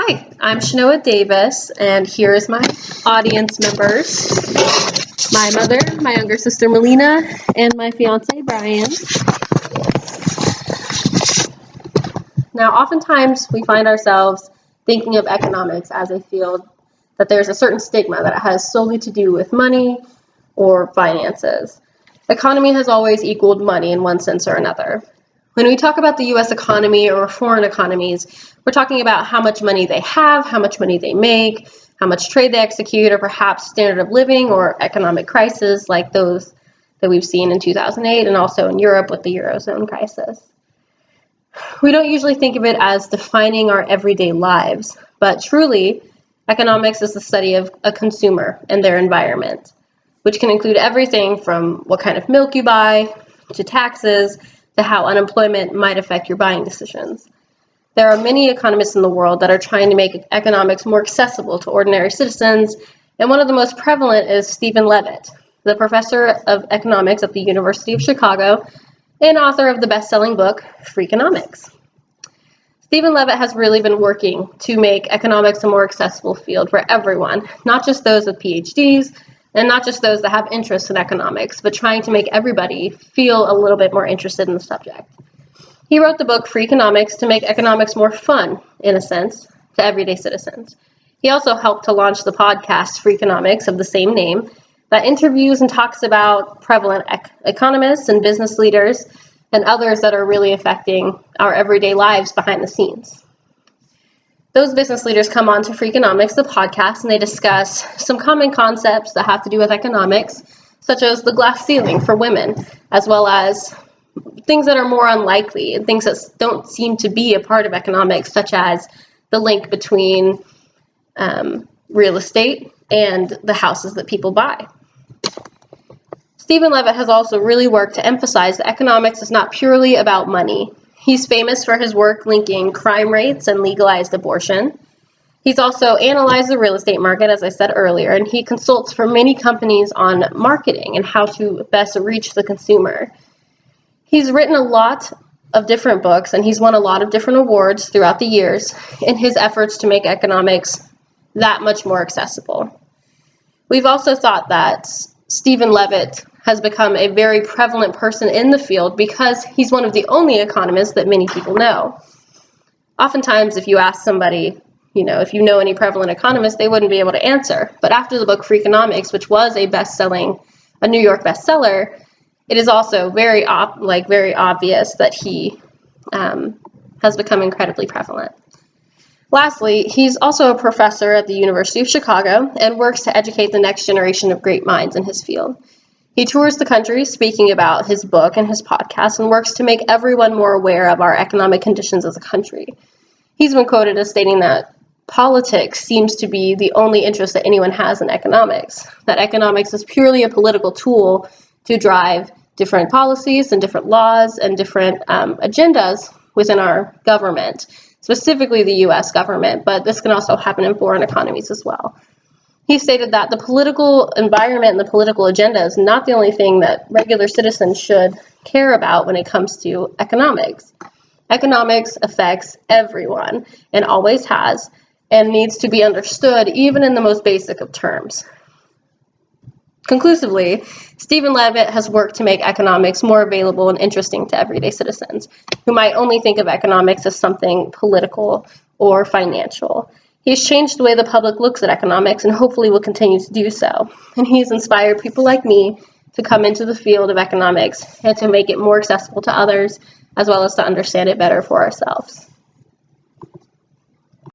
Hi, I'm Shanoa Davis, and here is my audience members. My mother, my younger sister Melina, and my fiance Brian. Now, oftentimes we find ourselves thinking of economics as a field that there's a certain stigma that it has solely to do with money or finances. Economy has always equaled money in one sense or another. When we talk about the U.S. economy or foreign economies, we're talking about how much money they have, how much money they make, how much trade they execute, or perhaps standard of living or economic crisis like those that we've seen in 2008 and also in Europe with the Eurozone crisis. We don't usually think of it as defining our everyday lives, but truly, economics is the study of a consumer and their environment, which can include everything from what kind of milk you buy, to taxes, to how unemployment might affect your buying decisions. There are many economists in the world that are trying to make economics more accessible to ordinary citizens, and one of the most prevalent is Stephen Levitt, the professor of economics at the University of Chicago and author of the best-selling book, Freakonomics. Stephen Levitt has really been working to make economics a more accessible field for everyone, not just those with PhDs, and not just those that have interest in economics, but trying to make everybody feel a little bit more interested in the subject. He wrote the book Freakonomics to make economics more fun, in a sense, to everyday citizens. He also helped to launch the podcast Freakonomics of the same name that interviews and talks about prevalent economists and business leaders and others that are really affecting our everyday lives behind the scenes. Those business leaders come on to Freakonomics, the podcast, and they discuss some common concepts that have to do with economics, such as the glass ceiling for women, as well as things that are more unlikely and things that don't seem to be a part of economics, such as the link between real estate and the houses that people buy. Stephen Levitt has also really worked to emphasize that economics is not purely about money. He's famous for his work linking crime rates and legalized abortion. He's also analyzed the real estate market, as I said earlier, and he consults for many companies on marketing and how to best reach the consumer. He's written a lot of different books, and he's won a lot of different awards throughout the years in his efforts to make economics that much more accessible. We've also thought that Stephen Levitt has become a very prevalent person in the field because he's one of the only economists that many people know. Oftentimes, if you ask somebody, if you know any prevalent economists, they wouldn't be able to answer. But after the book Freakonomics, which was a New York bestseller, it is also very obvious that he has become incredibly prevalent. Lastly, he's also a professor at the University of Chicago and works to educate the next generation of great minds in his field. He tours the country speaking about his book and his podcast and works to make everyone more aware of our economic conditions as a country. He's been quoted as stating that politics seems to be the only interest that anyone has in economics, that economics is purely a political tool to drive different policies and different laws and different agendas within our government, specifically the U.S. government, but this can also happen in foreign economies as well. He stated that the political environment and the political agenda is not the only thing that regular citizens should care about when it comes to economics. Economics affects everyone and always has, and needs to be understood even in the most basic of terms. Conclusively, Stephen Levitt has worked to make economics more available and interesting to everyday citizens who might only think of economics as something political or financial. He's changed the way the public looks at economics and hopefully will continue to do so. And he's inspired people like me to come into the field of economics and to make it more accessible to others, as well as to understand it better for ourselves.